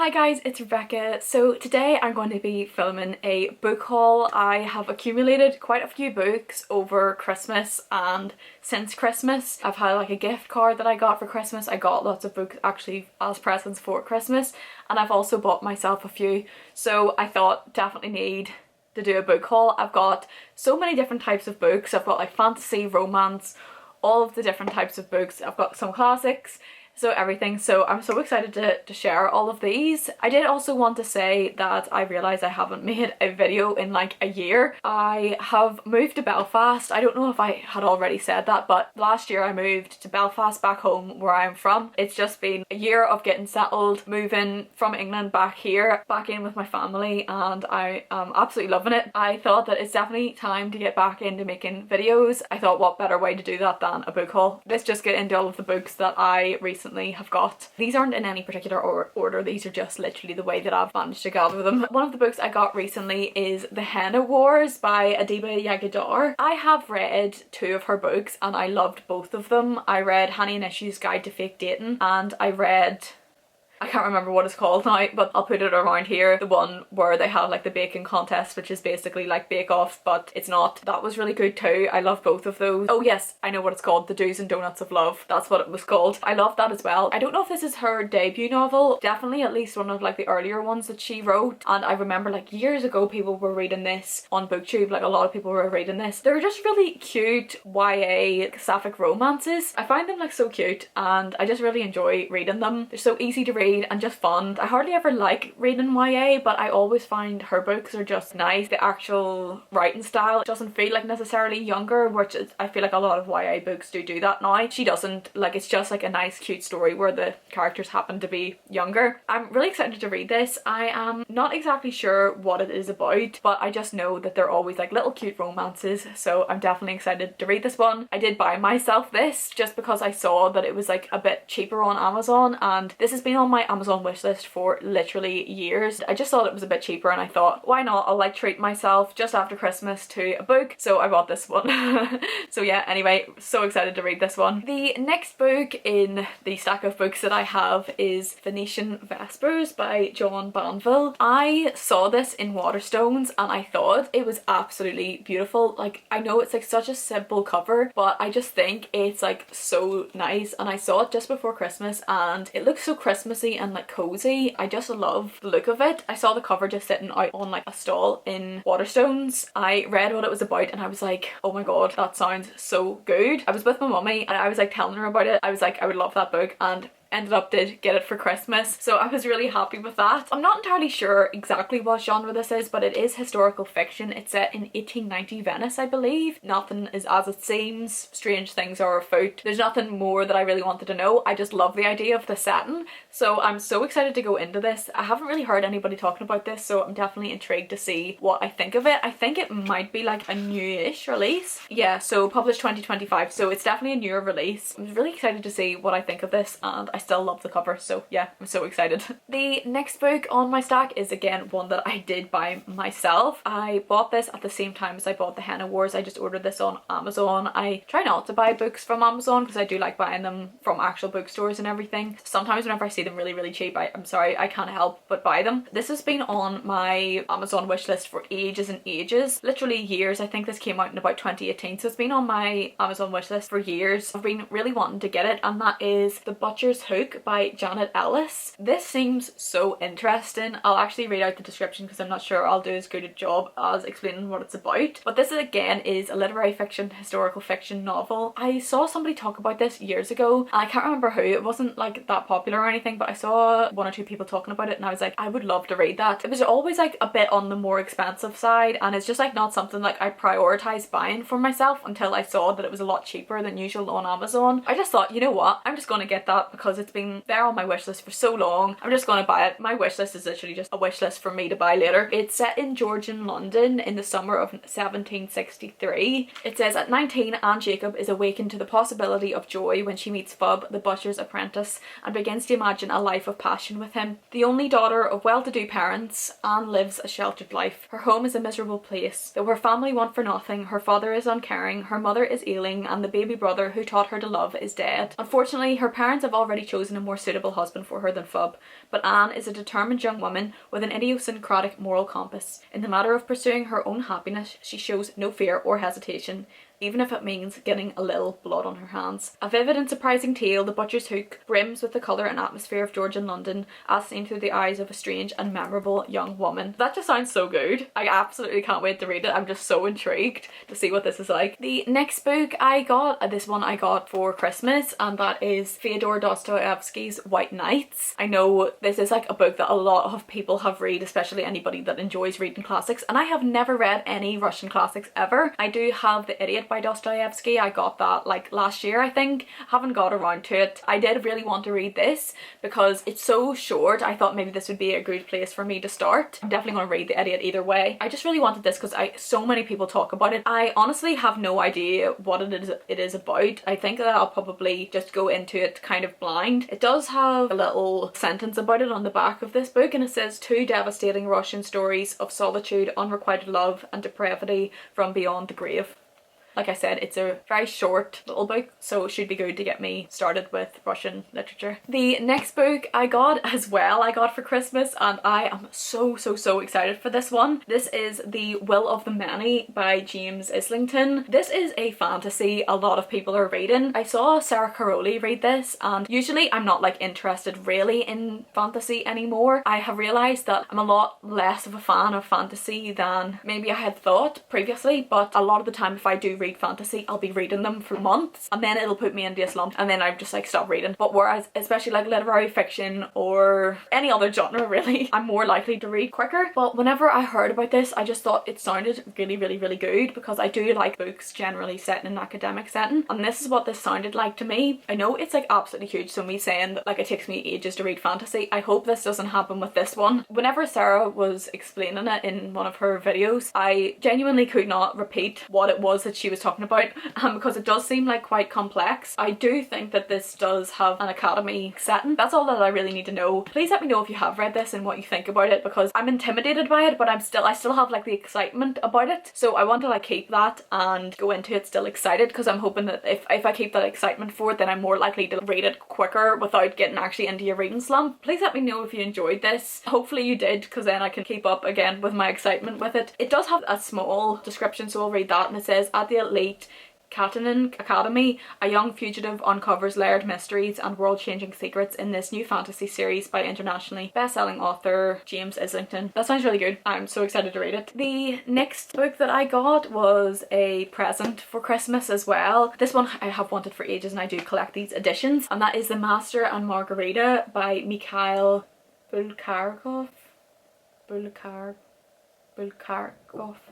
Hi guys, it's Rebecca. So today I'm going to be filming a book haul. I have accumulated quite a few books over Christmas and since Christmas. I've had like a gift card that I got for Christmas. I got lots of books actually as presents for Christmas, and I've also bought myself a few. So I thought definitely need to do a book haul. I've got so many different types of books. I've got like fantasy, romance, all of the different types of books. I've got some classics, so everything. So I'm so excited to share all of these. I did also want to say that I realised I haven't made a video in like a year. I have moved to Belfast. I don't know if I had already said that, but last year I moved to Belfast, back home where I'm from. It's just been a year of getting settled, moving from England back here, back in with my family, and I am absolutely loving it. I thought that it's definitely time to get back into making videos. I thought what better way to do that than a book haul. Let's just get into all of the books that I recently have got. These aren't in any particular order, these are just literally the way that I've managed to gather them. One of the books I got recently is The Henna Wars by Adiba Yagadar. I have read two of her books and I loved both of them. I read Honey and Issues Guide to Fake Dating, and I read, I can't remember what it's called now, but I'll put it around here. The one where they have like the baking contest, which is basically like Bake Off, but it's not. That was really good too. I love both of those. Oh yes, I know what it's called. The Do's and Donuts of Love. That's what it was called. I love that as well. I don't know if this is her debut novel. Definitely at least one of like the earlier ones that she wrote. And I remember like years ago people were reading this on BookTube. Like a lot of people were reading this. They're just really cute YA sapphic romances. I find them like so cute and I just really enjoy reading them. They're so easy to read and just fun. I hardly ever like reading YA, but I always find her books are just nice. The actual writing style doesn't feel like necessarily younger, which is, I feel like a lot of YA books do that now. She doesn't. Like, it's just like a nice cute story where the characters happen to be younger. I'm really excited to read this. I am not exactly sure what it is about, but I just know that they're always like little cute romances, so I'm definitely excited to read this one. I did buy myself this just because I saw that it was like a bit cheaper on Amazon, and this has been on my Amazon wishlist for literally years. I just thought it was a bit cheaper and I thought, why not? I'll like treat myself just after Christmas to a book, so I bought this one. So yeah, anyway, so excited to read this one. The next book in the stack of books that I have is Venetian Vespers by John Banville. I saw this in Waterstones and I thought it was absolutely beautiful. Like, I know it's like such a simple cover, but I just think it's like so nice, and I saw it just before Christmas and it looks so Christmassy and like cozy. I just love the look of it. I saw the cover just sitting out on like a stall in Waterstones. I read what it was about and I was like, oh my god, that sounds so good. I was with my mummy and I was like telling her about it. I was like, I would love that book, and ended up did get it for Christmas, so I was really happy with that. I'm not entirely sure exactly what genre this is, but it is historical fiction. It's set in 1890 Venice, I believe. Nothing is as it seems. Strange things are afoot. There's nothing more that I really wanted to know. I just love the idea of the setting, so I'm so excited to go into this. I haven't really heard anybody talking about this, so I'm definitely intrigued to see what I think of it. I think it might be like a new-ish release. Yeah, so published 2025, so it's definitely a newer release. I'm really excited to see what I think of this, and I still love the cover, so yeah, I'm so excited. The next book on my stack is again one that I did buy myself. I bought this at the same time as I bought The Henna Wars. I just ordered this on Amazon. I try not to buy books from Amazon because I do like buying them from actual bookstores and everything. Sometimes whenever I see them really cheap, I'm sorry, I can't help but buy them. This has been on my Amazon wishlist for ages and ages, literally years. I think this came out in about 2018, so it's been on my Amazon wishlist for years. I've been really wanting to get it, and that is The Butcher's Hook by Janet Ellis. This seems so interesting. I'll actually read out the description because I'm not sure I'll do as good a job as explaining what it's about. But this again is a literary fiction, historical fiction novel. I saw somebody talk about this years ago and I can't remember who. It wasn't like that popular or anything, but I saw one or two people talking about it and I was like, I would love to read that. It was always like a bit on the more expensive side, and it's just like not something like I prioritized buying for myself until I saw that it was a lot cheaper than usual on Amazon. I just thought, you know what, I'm just gonna get that because it's been there on my wish list for so long. I'm just gonna buy it. My wish list is literally just a wish list for me to buy later. It's set in Georgian London in the summer of 1763. It says, at 19, Anne Jacob is awakened to the possibility of joy when she meets Fub, the butcher's apprentice, and begins to imagine a life of passion with him. The only daughter of well-to-do parents, Anne lives a sheltered life. Her home is a miserable place. Though her family want for nothing, her father is uncaring, her mother is ailing, and the baby brother who taught her to love is dead. Unfortunately, her parents have already likely chosen a more suitable husband for her than Fub, but Anne is a determined young woman with an idiosyncratic moral compass. In the matter of pursuing her own happiness, she shows no fear or hesitation, even if it means getting a little blood on her hands. A vivid and surprising tale, The Butcher's Hook brims with the colour and atmosphere of Georgian London as seen through the eyes of a strange and memorable young woman. That just sounds so good. I absolutely can't wait to read it. I'm just so intrigued to see what this is like. The next book I got, this one I got for Christmas, and that is Fyodor Dostoevsky's White Nights. I know this is like a book that a lot of people have read, especially anybody that enjoys reading classics, and I have never read any Russian classics ever. I do have The Idiot by Dostoevsky. I got that like last year, I think. Haven't got around to it. I did really want to read this because it's so short. I thought maybe this would be a good place for me to start. I'm definitely going to read The Idiot either way. I just really wanted this because so many people talk about it. I honestly have no idea what it is about. I think that I'll probably just go into it kind of blind. It does have a little sentence about it on the back of this book, and it says, two devastating Russian stories of solitude, unrequited love and depravity from beyond the grave. Like I said, it's a very short little book, so it should be good to get me started with Russian literature. The next book I got as well, I got for Christmas, and I am so excited for this one. This is The Will of the Many by James Islington. This is a fantasy a lot of people are reading. I saw Sarah Caroli read this, and usually I'm not like interested really in fantasy anymore. I have realised that I'm a lot less of a fan of fantasy than maybe I had thought previously, but a lot of the time if I do read fantasy, I'll be reading them for months and then it'll put me into a slump and then I just like stop reading. But whereas especially like literary fiction or any other genre really, I'm more likely to read quicker. But whenever I heard about this, I just thought it sounded really good because I do like books generally set in an academic setting, and this is what this sounded like to me. I know it's like absolutely huge, so me saying that like it takes me ages to read fantasy, I hope this doesn't happen with this one. Whenever Sarah was explaining it in one of her videos, I genuinely could not repeat what it was that she was talking about because it does seem like quite complex. I do think that this does have an academy setting. That's all that I really need to know. Please let me know if you have read this and what you think about it, because I'm intimidated by it, but I still have like the excitement about it, so I want to like keep that and go into it still excited, because I'm hoping that if I keep that excitement for it, then I'm more likely to read it quicker without getting actually into a reading slump. Please let me know if you enjoyed this. Hopefully you did, because then I can keep up again with my excitement with it. It does have a small description, so I'll read that, and it says, at the elite Katanin Academy, a young fugitive uncovers layered mysteries and world-changing secrets in this new fantasy series by internationally best-selling author James Islington. That sounds really good. I'm so excited to read it. The next book that I got was a present for Christmas as well. This one I have wanted for ages and I do collect these editions, and that is The Master and Margarita by Mikhail Bulgakov.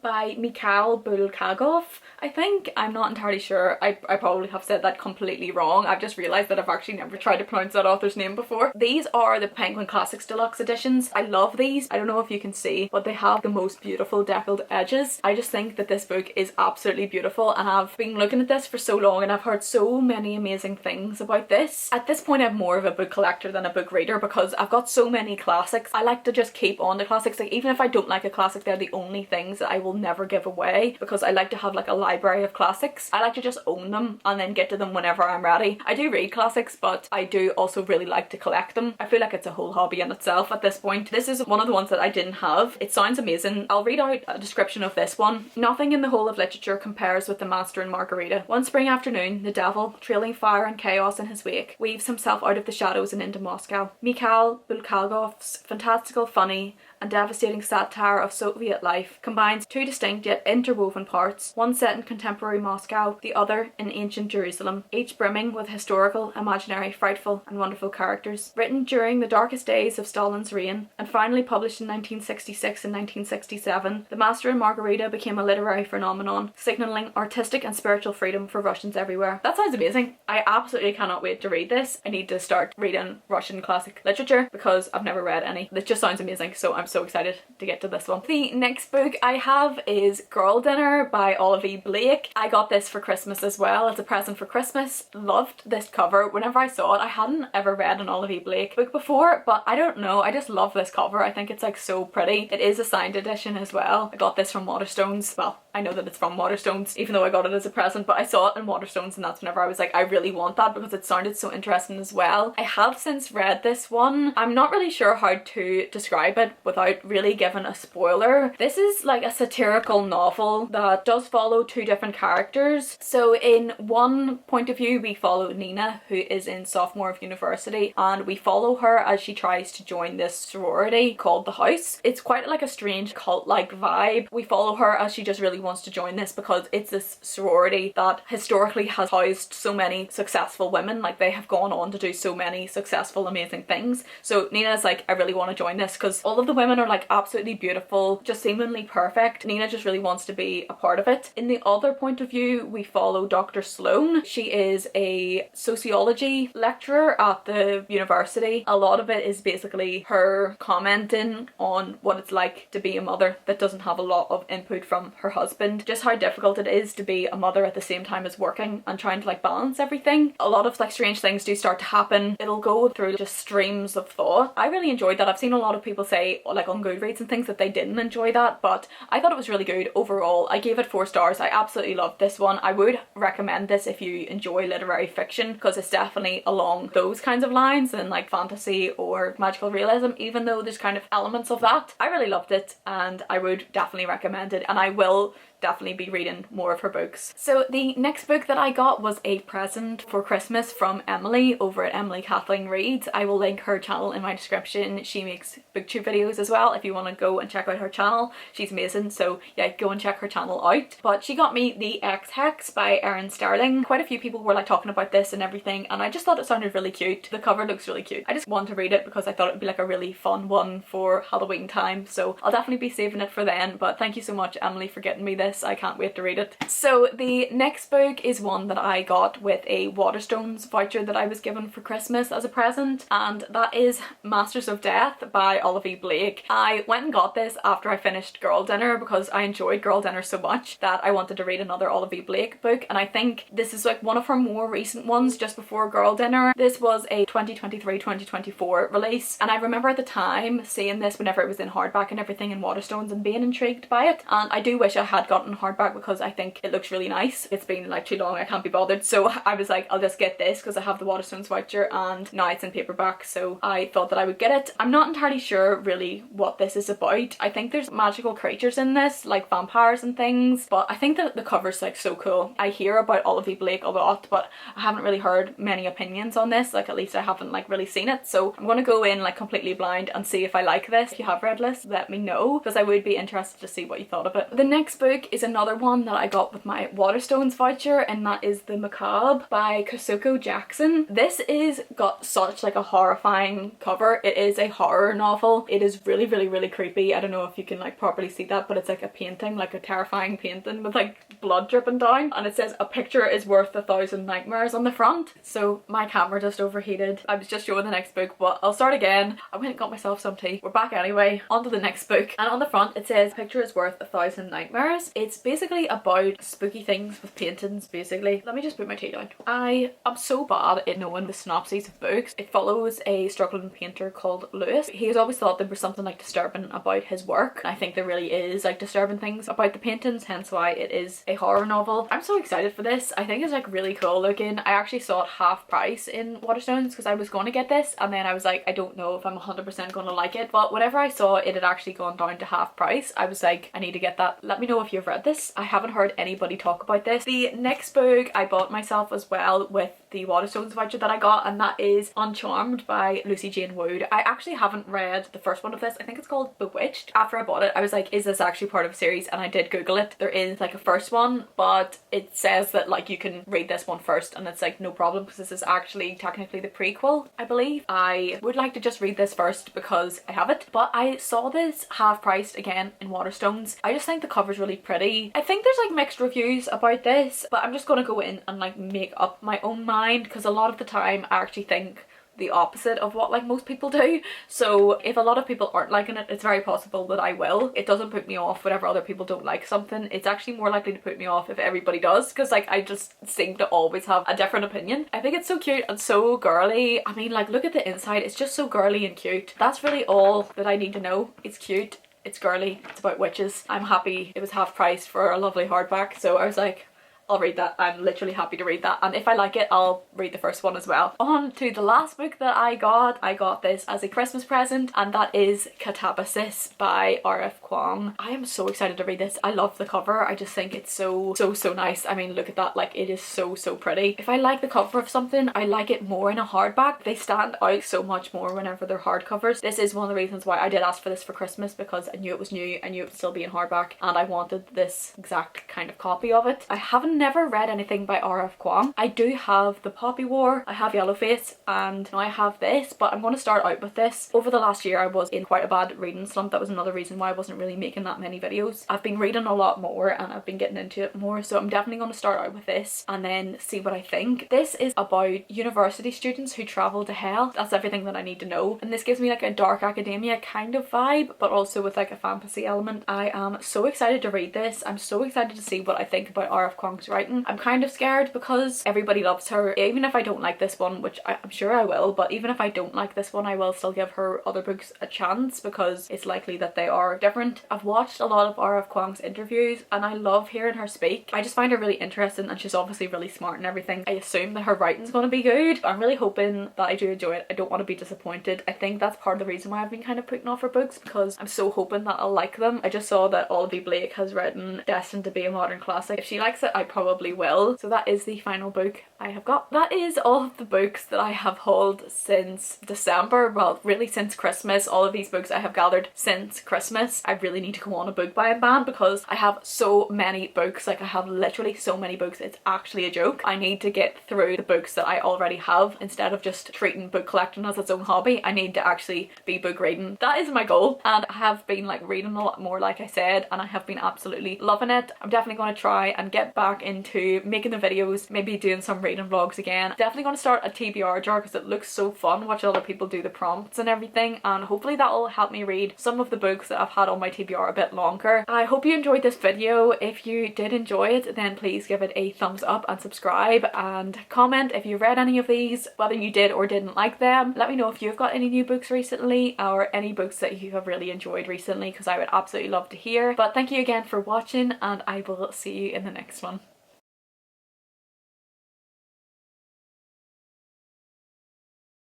By Mikhail Bulgakov, I think. I'm not entirely sure. I probably have said that completely wrong. I've just realised that I've actually never tried to pronounce that author's name before. These are the Penguin Classics Deluxe editions. I love these. I don't know if you can see, but they have the most beautiful deckled edges. I just think that this book is absolutely beautiful, and I've been looking at this for so long and I've heard so many amazing things about this. At this point I'm more of a book collector than a book reader because I've got so many classics. I like to just keep on the classics. Like even if I don't like a classic, they're the only things that I will never give away, because I like to have like a library of classics. I like to just own them and then get to them whenever I'm ready. I do read classics, but I do also really like to collect them. I feel like it's a whole hobby in itself at this point. This is one of the ones that I didn't have. It sounds amazing. I'll read out a description of this one. Nothing in the whole of literature compares with The Master and Margarita. One spring afternoon, the devil, trailing fire and chaos in his wake, weaves himself out of the shadows and into Moscow. Mikhail Bulgakov's fantastical, funny and devastating satire of Soviet life combines two distinct yet interwoven parts, one set in contemporary Moscow, the other in ancient Jerusalem, each brimming with historical, imaginary, frightful and wonderful characters. Written during the darkest days of Stalin's reign and finally published in 1966 and 1967, The Master and Margarita became a literary phenomenon, signalling artistic and spiritual freedom for Russians everywhere. That sounds amazing. I absolutely cannot wait to read this. I need to start reading Russian classic literature because I've never read any. This just sounds amazing, so I'm so excited to get to this one. The next book I have is Girl Dinner by Olive E. Blake. I got this for Christmas as well as a present for Christmas. Loved this cover. Whenever I saw it, I hadn't ever read an Olive E. Blake book before, but I don't know, I just love this cover. I think it's like so pretty. It is a signed edition as well. I got this from Waterstones. Well, I know that it's from Waterstones, even though I got it as a present, but I saw it in Waterstones and that's whenever I was like, I really want that because it sounded so interesting as well. I have since read this one. I'm not really sure how to describe it without really giving a spoiler. This is like a satirical novel that does follow two different characters. So in one point of view we follow Nina, who is in sophomore of university, and we follow her as she tries to join this sorority called the House. It's quite like a strange cult-like vibe. We follow her as she just really wants to join this because it's this sorority that historically has housed so many successful women. Like, they have gone on to do so many successful, amazing things. So Nina's like, I really want to join this because all of the women are like absolutely beautiful, just seemingly perfect. Nina just really wants to be a part of it. In the other point of view, we follow Dr. Sloan. She is a sociology lecturer at the university. A lot of it is basically her commenting on what it's like to be a mother that doesn't have a lot of input from her husband. Just how difficult it is to be a mother at the same time as working and trying to like balance everything. A lot of like strange things do start to happen. It'll go through just streams of thought. I really enjoyed that. I've seen a lot of people say like on Goodreads and things that they didn't enjoy that, but I thought it was really good overall. I gave it 4 stars. I absolutely loved this one. I would recommend this if you enjoy literary fiction because it's definitely along those kinds of lines and like fantasy or magical realism, even though there's kind of elements of that. I really loved it and I would definitely recommend it, and I will definitely be reading more of her books. So the next book that I got was a present for Christmas from Emily over at Emily Kathleen Reads. I will link her channel in my description. She makes booktube videos as well if you want to go and check out her channel. She's amazing, so yeah, go and check her channel out. But she got me The X-Hex by Erin Sterling. Quite a few people were like talking about this and everything, and I just thought it sounded really cute. The cover looks really cute. I just want to read it because I thought it would be like a really fun one for Halloween time, so I'll definitely be saving it for then. But thank you so much, Emily, for getting me this. I can't wait to read it. So the next book is one that I got with a Waterstones voucher that I was given for Christmas as a present, and that is Masters of Death by Olivia Blake. I went and got this after I finished Girl Dinner because I enjoyed Girl Dinner so much that I wanted to read another Olivia Blake book, and I think this is like one of her more recent ones just before Girl Dinner. This was a 2023-2024 release, and I remember at the time seeing this whenever it was in hardback and everything in Waterstones and being intrigued by it, and I do wish I had gotten hardback because I think it looks really nice. It's been like too long, I can't be bothered, so I was like, I'll just get this because I have the Waterstones voucher and now it's in paperback, so I thought that I would get it. I'm not entirely sure really what this is about. I think there's magical creatures in this, like vampires and things, but I think that the cover's like so cool. I hear about Olivia Blake a lot, but I haven't really heard many opinions on this, like at least I haven't like really seen it, so I'm gonna go in like completely blind and see if I like this. If you have read this, let me know because I would be interested to see what you thought of it. The next book is another one that I got with my Waterstones voucher, and that is The Macabre by Kasuko Jackson. This is got such like a horrifying cover. It is a horror novel. It is really really creepy. I don't know if you can like properly see that, but it's like a painting, like a terrifying painting with like blood dripping down, and it says a picture is worth 1,000 nightmares on the front. So my camera just overheated. I was just showing the next book, but I'll start again. I went and got myself some tea. We're back anyway. On to the next book, and on the front it says picture is worth 1,000 nightmares. It's basically about spooky things with paintings, basically. Let me just put my tea down. I am so bad at knowing the synopses of books. It follows a struggling painter called Lewis. He has always thought there was something like disturbing about his work. I think there really is like disturbing things about the paintings, hence why it is a horror novel. I'm so excited for this. I think it's like really cool looking. I actually saw it half price in Waterstones because I was going to get this, and then I was like, I don't know if I'm 100% going to like it, but whenever I saw it had actually gone down to half price, I was like, I need to get that. Let me know if you've read this. I haven't heard anybody talk about this. The next book I bought myself as well with the Waterstones voucher that I got, and that is Uncharmed by Lucy Jane Wood. I actually haven't read the first one of this. I think it's called Bewitched. After I bought it, I was like, is this actually part of a series? And I did Google it. There is like a first one, but it says that like you can read this one first, and it's like no problem because this is actually technically the prequel, I believe. I would like to just read this first because I have it, but I saw this half priced again in Waterstones. I just think the cover's really pretty. I think there's like mixed reviews about this, but I'm just gonna go in and like make up my own mind because a lot of the time I actually think the opposite of what like most people do. So if a lot of people aren't liking it, it's very possible that I will. It doesn't put me off whenever other people don't like something. It's actually more likely to put me off if everybody does, because like I just seem to always have a different opinion. I think it's so cute and so girly. I mean, like, look at the inside. It's just so girly and cute. That's really all that I need to know. It's cute It's girly, it's about witches. I'm happy it was half price for a lovely hardback, so I was like, I'll read that. I'm literally happy to read that, and if I like it I'll read the first one as well. On to the last book that I got this as a Christmas present, and that is Catabasis by R.F. Kuang. I am so excited to read this. I love the cover. I just think it's so nice. I mean, look at that, like it is so pretty. If I like the cover of something, I like it more in a hardback. They stand out so much more whenever they're hardcovers. This is one of the reasons why I did ask for this for Christmas, because I knew it was new, I knew it would still be in hardback, and I wanted this exact kind of copy of it. I haven't never read anything by R.F. Kuang. I do have The Poppy War, I have Yellowface, and now I have this, but I'm going to start out with this. Over the last year I was in quite a bad reading slump. That was another reason why I wasn't really making that many videos. I've been reading a lot more and I've been getting into it more, so I'm definitely going to start out with this and then see what I think. This is about university students who travel to hell. That's everything that I need to know, and this gives me like a dark academia kind of vibe, but also with like a fantasy element. I am so excited to read this. I'm so excited to see what I think about R.F. Kuang's writing. I'm kind of scared because everybody loves her. Even if I don't like this one, which I'm sure I will, but even if I don't like this one, I will still give her other books a chance because it's likely that they are different. I've watched a lot of R.F. Kuang's interviews and I love hearing her speak. I just find her really interesting, and she's obviously really smart and everything. I assume that her writing's going to be good. I'm really hoping that I do enjoy it. I don't want to be disappointed. I think that's part of the reason why I've been kind of putting off her books, because I'm so hoping that I'll like them. I just saw that Olivia Blake has written Destined to Be a Modern Classic. If she likes it, I probably will. So that is the final book I have got. That is all of the books that I have hauled since December. Well, really since Christmas. All of these books I have gathered since Christmas. I really need to go on a book buying ban because I have so many books. Like I have literally so many books, it's actually a joke. I need to get through the books that I already have instead of just treating book collecting as its own hobby. I need to actually be book reading. That is my goal, and I have been like reading a lot more, like I said, and I have been absolutely loving it. I'm definitely going to try and get back into making the videos, maybe doing some reading vlogs again. Definitely going to start a TBR jar because it looks so fun watching other people do the prompts and everything, and hopefully that will help me read some of the books that I've had on my TBR a bit longer. I hope you enjoyed this video. If you did enjoy it, then please give it a thumbs up and subscribe, and comment if you read any of these, whether you did or didn't like them. Let me know if you've got any new books recently or any books that you have really enjoyed recently, because I would absolutely love to hear. But thank you again for watching, and I will see you in the next one.